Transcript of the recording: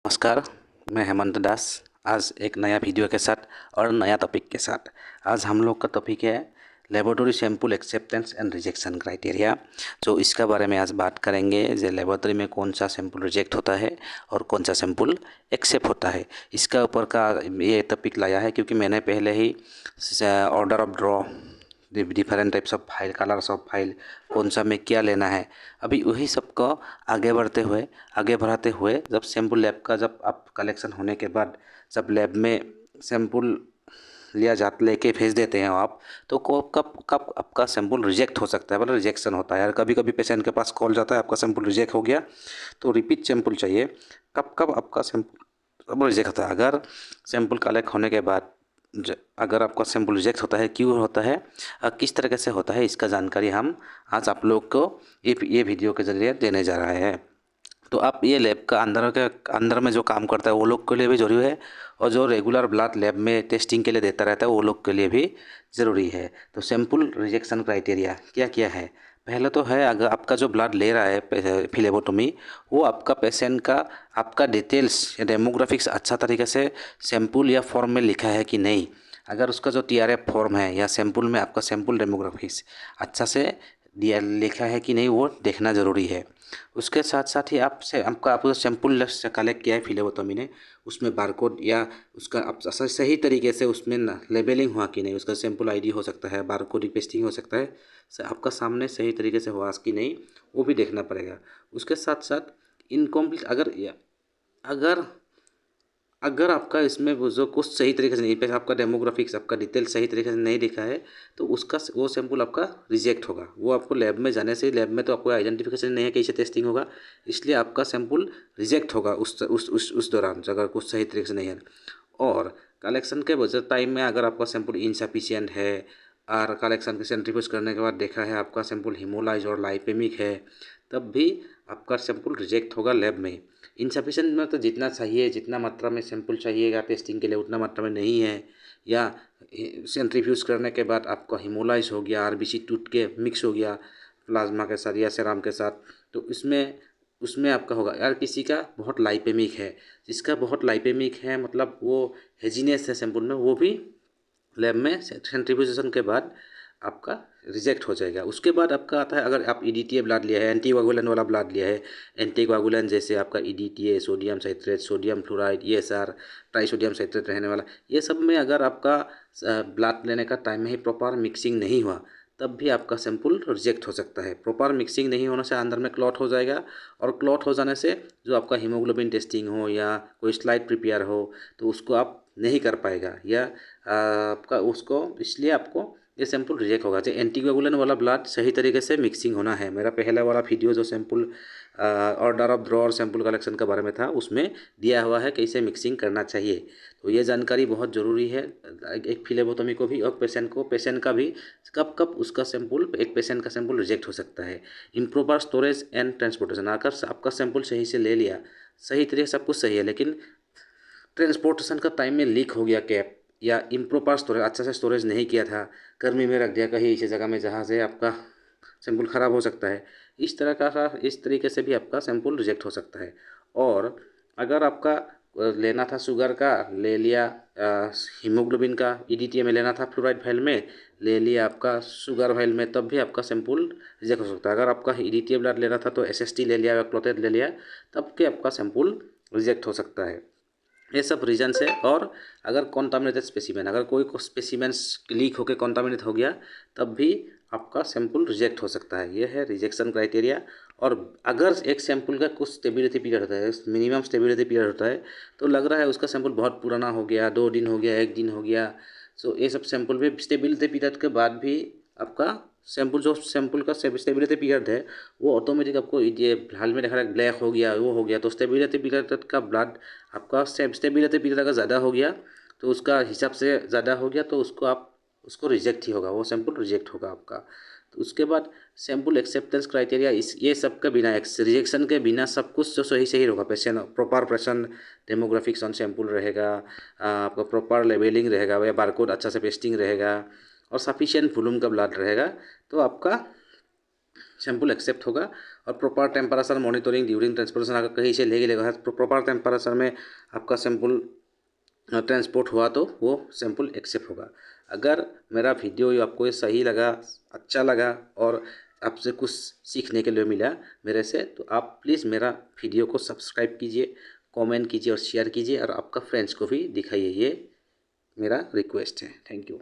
नमस्कार, मैं हेमंत दास। आज एक नया वीडियो के साथ और नया टॉपिक के साथ। आज हम लोग का टॉपिक है laboratory sample acceptance and rejection criteria. जो इसका बारे में आज बात करेंगे जो लेबोरेटरी में कौन सा सैंपल रिजेक्ट होता है और कौन सा सैंपल एक्सेप्ट होता है। इसका ऊपर का ये टॉपिक लाया है क्योंकि मैंने पहले ही order of draw, different types of file, colours of file, कौन सा में क्या लेना है, अभी वही सबको आगे बढ़ाते हुए जब सैंपल लैब का जब आप कलेक्शन होने के बाद जब लैब में सैंपल लेके भेज देते हैं आप, तो कब कब कब आपका सैंपल रिजेक्ट हो सकता है, मतलब रिजेक्शन होता है। और कभी कभी पेशेंट के पास कॉल जाता है आपका सैंपल रिजेक्ट हो गया तो रिपीट सैंपल चाहिए। कब कब आपका सैंपल रिजेक्ट होता है? अगर सैंपल कलेक्ट होने के बाद अगर आपका सैंपल रिजेक्ट होता है, क्यों होता है, किस तरीके से होता है, इसका जानकारी हम आज आप लोग को ये वीडियो के जरिए देने जा रहे हैं। तो आप ये लैब का अंदर में जो काम करता है वो लोग के लिए भी ज़रूरी है, और जो रेगुलर ब्लड लैब में टेस्टिंग के लिए देता रहता है वो लोग के लिए भी ज़रूरी है। तो सैंपल रिजेक्शन क्राइटेरिया क्या क्या है? पहले तो है, अगर आपका जो ब्लड ले रहा है फिलेबोटोमी, वो आपका पेशेंट का आपका डिटेल्स या डेमोग्राफिक्स अच्छा तरीके से सैंपल या फॉर्म में लिखा है कि नहीं। अगर उसका जो TRF फॉर्म है या सैंपल में आपका सैंपल डेमोग्राफिक्स अच्छा से दिया लिखा है कि नहीं, वो देखना ज़रूरी है। उसके साथ साथ ही आपका सैंपल कलेक्ट किया है फिलेबोटोमी ने, उसमें बारकोड या उसका आप सही तरीके से उसमें लेबलिंग हुआ कि नहीं, उसका सैंपल ID हो सकता है, बारकोड पेस्टिंग हो सकता है, आपका सामने सही तरीके से हुआ कि नहीं, वो भी देखना पड़ेगा। उसके साथ साथ इनकम्प्लीट अगर अगर आपका इसमें वो जो कुछ सही तरीके से नहीं पे आपका डेमोग्राफिक्स आपका डिटेल सही तरीके से नहीं लिखा है, तो उसका वो सैंपल आपका रिजेक्ट होगा। वो आपको लैब में जाने से, लैब में तो आपको आइडेंटिफिकेशन नहीं है कैसे टेस्टिंग होगा, इसलिए आपका सैंपल रिजेक्ट होगा उस दौरान अगर कुछ सही तरीके से नहीं है। और कलेक्शन के वजह टाइम में अगर आपका सैंपल इनसफिशियंट है और कलेक्शन के सेंट्रीफ्यूज करने के बाद देखा है आपका सैंपल हिमोलाइज और लाइपेमिक है, तब भी आपका सैंपल रिजेक्ट होगा लैब में। इनसफिशिएंट में तो जितना चाहिए, जितना मात्रा में सैंपल चाहिएगा टेस्टिंग के लिए उतना मात्रा में नहीं है, या सेंट्रीफ्यूज करने के बाद आपका हिमोलाइज हो गया, RBC टूट के मिक्स हो गया प्लाज्मा के साथ या सेराम के साथ, तो इसमें उसमें आपका होगा। यार किसी का बहुत लाइपेमिक है, जिसका बहुत लाइपेमिक है मतलब वो हेजीनेस है सैंपल में, वो भी लैब में सेंट्रीफ्यूजेशन के बाद आपका रिजेक्ट हो जाएगा। उसके बाद आपका आता है, अगर आप EDTA ब्लड लिया है, एंटीकोगुलेंट वाला ब्लड लिया है, एंटीकोगुलेंट जैसे आपका EDTA, sodium citrate, sodium fluoride, ESR, trisodium citrate रहने वाला, ये सब में अगर आपका ब्लड लेने का टाइम में ही प्रॉपर मिक्सिंग नहीं हुआ, तब भी आपका सैंपल रिजेक्ट हो सकता है। प्रॉपर मिक्सिंग नहीं होने से अंदर में क्लॉट हो जाएगा, और क्लॉट हो जाने से जो आपका हीमोग्लोबिन टेस्टिंग हो या कोई स्लाइड प्रिपेयर हो, तो उसको आप नहीं कर पाएगा, या आपका उसको, इसलिए आपको ये सैंपल रिजेक्ट होगा। जो एंटीकोगुलेंट वाला ब्लड सही तरीके से मिक्सिंग होना है। मेरा पहला वाला वीडियो जो सैंपल ऑर्डर ऑफ ड्रॉ और सैंपल कलेक्शन के बारे में था, उसमें दिया हुआ है कैसे मिक्सिंग करना चाहिए। तो ये जानकारी बहुत ज़रूरी है एक फिलेबोटोमी को भी और पेशेंट का भी। कब कब उसका सैंपल, एक पेशेंट का सैंपल रिजेक्ट हो सकता है? Improper storage and transportation. अगर आपका सैंपल सही से ले लिया, सही तरीके सब कुछ सही है, लेकिन ट्रांसपोर्टेशन का टाइम में लीक हो गया कैप, या इम्प्रॉपर स्टोरेज, अच्छा से स्टोरेज नहीं किया था, गर्मी में रख दिया कहीं ऐसी जगह में जहाँ से आपका सैंपल ख़राब हो सकता है। इस तरीके से भी आपका सैंपल रिजेक्ट हो सकता है। और अगर आपका लेना था शुगर का, ले लिया, हीमोग्लोबिन का EDTA में लेना था, फ्लोराइड फाइल में ले लिया आपका शुगर फाइल में, तब भी आपका सैंपल रिजेक्ट हो सकता है। अगर आपका EDTA ब्लड लेना था तो SST ले लिया या क्लोटेड ले लिया, तब के आपका सैंपल रिजेक्ट हो सकता है। ये सब रीजन है। और अगर कॉन्टामिनेटेड स्पेसिमेन, अगर कोई स्पेसिमेंस लीक होकर कॉन्टामिनेट हो गया, तब भी आपका सैंपल रिजेक्ट हो सकता है। ये है रिजेक्शन क्राइटेरिया। और अगर एक सैंपल का कुछ स्टेबिलिटी पीरियड होता है, मिनिमम स्टेबिलिटी पीरियड होता है, तो लग रहा है उसका सैंपल बहुत पुराना हो गया, 2 दिन हो गया, 1 दिन हो गया, सो ये सब सैंपल भी स्टेबिलिटी पीरियड के बाद भी आपका सैंपल का स्टेबिलिटी पीरियड है, वो ऑटोमेटिक आपको ये हाल में देखा रहा है ब्लैक हो गया, वो हो गया, तो स्टेबिलिटी पीरियड का ब्लड आपका स्टेबिलिटी पीरियड अगर ज़्यादा हो गया, तो उसका हिसाब से ज़्यादा हो गया, तो उसको रिजेक्ट ही होगा, वो सैंपल रिजेक्ट होगा आपका। तो उसके बाद सैंपल एक्सेप्टेंस क्राइटेरिया, इस ये सब के बिना, रिजेक्शन के बिना सब कुछ जो सही होगा, patient proper patient demographics on sample रहेगा, आपका प्रॉपर लेबलिंग रहेगा या बारकोड अच्छा से पेस्टिंग रहेगा, और सफिशिएंट वॉल्यूम का ब्लड रहेगा, तो आपका सैंपल एक्सेप्ट होगा। और proper temperature monitoring during transportation, अगर कहीं से लेके लेगा तो प्रॉपर टेम्परेचर में आपका सैंपल ट्रांसपोर्ट हुआ तो वो सैंपल एक्सेप्ट होगा। अगर मेरा वीडियो आपको ये सही लगा, अच्छा लगा और आपसे कुछ सीखने के लिए मिला मेरे से, तो आप प्लीज़ मेरा वीडियो को सब्सक्राइब कीजिए, कमेंट कीजिए और शेयर कीजिए और आपका फ्रेंड्स को भी दिखाइए। ये मेरा रिक्वेस्ट है। Thank you.